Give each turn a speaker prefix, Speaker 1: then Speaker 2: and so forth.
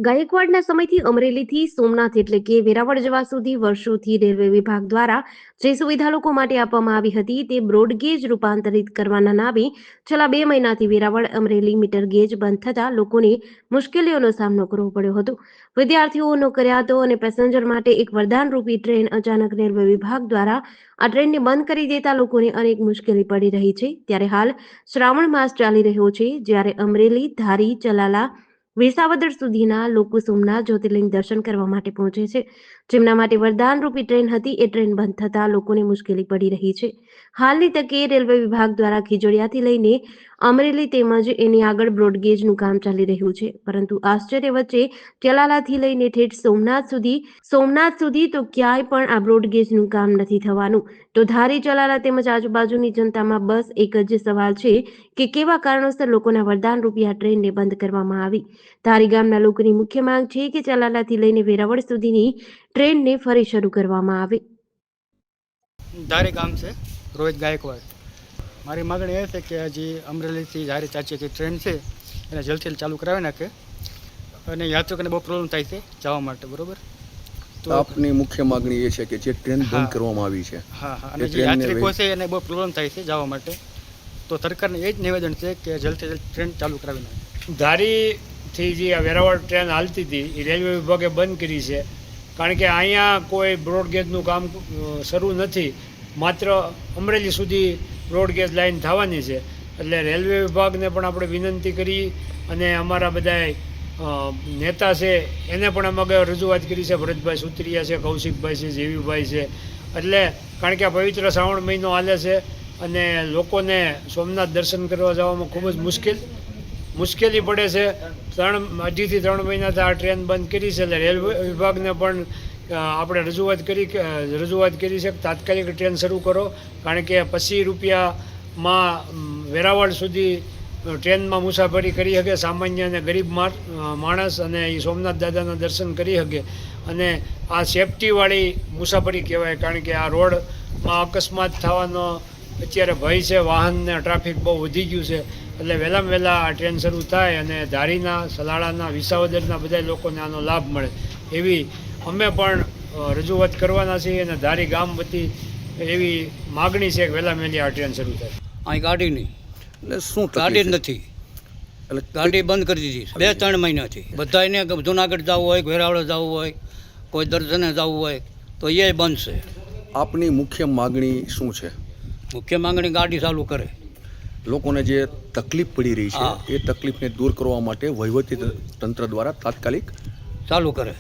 Speaker 1: ગાયકવાડના સમયથી અમરેલીથી સોમનાથ એટલે કે વેરાવળ જવા સુધી વર્ષોથી રેલવે વિભાગ દ્વારા જે સુવિધા લોકો માટે આપવામાં આવી હતી તે બ્રોડગેજ રૂપાંતરિત કરવાના નામે છેલ્લા 2 મહિનાથી વેરાવળ અમરેલી મીટર ગેજ બંધ થતા લોકોને મુશ્કેલીઓનો સામનો કરવો પડ્યો હતો. વિદ્યાર્થીઓ, નોકરિયાતો અને પેસેન્જર માટે એક વરદાનરૂપી ટ્રેન અચાનક રેલવે વિભાગ દ્વારા આ ટ્રેનને બંધ કરી દેતા લોકોને અનેક મુશ્કેલી પડી રહી છે. ત્યારે હાલ શ્રાવણ માસ ચાલી રહ્યો છે, જ્યારે અમરેલી, ધારી, ચલાલા, વિસાવદર સુધીના લોકો સોમનાથ જ્યોતિર્લિંગ દર્શન કરવા માટે પહોંચે છે. જેમના માટે વરદાનરૂપી ટ્રેન હતી એ ટ્રેન બંધ થતા લોકોને મુશ્કેલી પડી રહી છે. હાલની તકે રેલવે વિભાગ દ્વારા ખીજડીયાથી લઈને અમરેલી તેમજ એની આગળ બ્રોડગેજનું કામ ચાલી રહ્યું છે. પરંતુ આશ્ચર્ય વચ્ચે ચલાલાથી લઈને ઠેઠ સોમનાથ સુધી તો ક્યાંય પણ આ બ્રોડગેજનું કામ નથી થવાનું. તો ધારી, ચલાલા તેમજ આજુબાજુની જનતામાં બસ એક જ સવાલ છે કે કેવા કારણોસર લોકોના વરદાનરૂપી આ ટ્રેનને બંધ કરવામાં આવી. ધારી ગામના લોકોની મુખ્ય માંગ છે કે ચલાલાથી લઈને વેરાવળ સુધીની ટ્રેનને ફરી શરૂ કરવામાં આવે.
Speaker 2: ધારી ગામ છે, રોહિત ગાયકવાડ. મારી માગણી એ છે કે હજી અમરેલીથી ધારી ચાચીથી ટ્રેન છે એને જલ્દીથી ચાલુ કરાવી નાખે અને યાત્રિકોને બહુ પ્રોબ્લેમ થાય છે જવા માટે. બરાબર,
Speaker 3: તો આપની મુખ્ય માગણી એ છે કે જે ટ્રેન બંધ કરવામાં આવી છે,
Speaker 2: અને જે યાત્રિકો છે એને બહુ પ્રોબ્લેમ થાય છે જવા માટે, તો સરકારને એ જ નિવેદન છે કે જલ્દીથી ટ્રેન ચાલુ કરાવી નાખે.
Speaker 4: ધારીથી જે આ વેરાવળ ટ્રેન હાલતી હતી એ રેલવે વિભાગે બંધ કરી છે, કારણ કે અહીંયા કોઈ બ્રોડગેજનું કામ શરૂ નથી. માત્ર અમરેલી સુધી બ્રોડગેજ લાઈન થવાની છે. એટલે રેલવે વિભાગને પણ આપણે વિનંતી કરી અને અમારા બધા નેતા છે એને પણ અમે રજૂઆત કરી છે. ભરતભાઈ સુત્રિયા છે, કૌશિકભાઈ છે, જેવીભાઈ છે. એટલે કારણ કે આ પવિત્ર શ્રાવણ મહિનો હાલે છે અને લોકોને સોમનાથ દર્શન કરવા જવામાં ખૂબ જ મુશ્કેલી પડે છે. 2.5 થી 3 મહિનાથી આ ટ્રેન બંધ કરી છે. એટલે રેલવે વિભાગને પણ આપણે રજૂઆત કરી છે કે તાત્કાલિક ટ્રેન શરૂ કરો, કારણ કે 25 રૂપિયામાં વેરાવળ સુધી ટ્રેનમાં મુસાફરી કરી શકે સામાન્ય અને ગરીબ માણસ, અને એ સોમનાથ દાદાના દર્શન કરી શકે. અને આ સેફટીવાળી મુસાફરી કહેવાય, કારણ કે આ રોડમાં અકસ્માત થવાનો અત્યારે ભય છે. વાહનને ટ્રાફિક બહુ વધી ગયું છે. એટલે વહેલામાં વહેલા આ ટ્રેન શરૂ થાય અને ધારીના, સલાળાના, વિસાવદરના બધા લોકોને આનો લાભ મળે એવી અમે પણ રજૂઆત કરવાના છીએ. અને ધારી ગામ વતી એવી માગણી છે કે વહેલામાં વહેલી આ ટ્રેન શરૂ થાય.
Speaker 5: અહીં ગાડી નહીં,
Speaker 3: એટલે શું
Speaker 5: ગાડી જ નથી,
Speaker 3: એટલે
Speaker 5: ગાડી બંધ કરી દીધી 2-3 મહિનાથી. બધાને જુનાગઢ જવું હોય, વેરાવળ જવું હોય, કોઈ દર્શને જવું હોય તો એ બંધ છે.
Speaker 3: આપની મુખ્ય માગણી શું છે?
Speaker 5: મુખ્ય માંગણી ગાડી ચાલુ કરે.
Speaker 3: લોકોને જે તકલીફ પડી રહી છે એ તકલીફને દૂર કરવા માટે વહીવટી તંત્ર દ્વારા તાત્કાલિક
Speaker 5: ચાલુ કરે.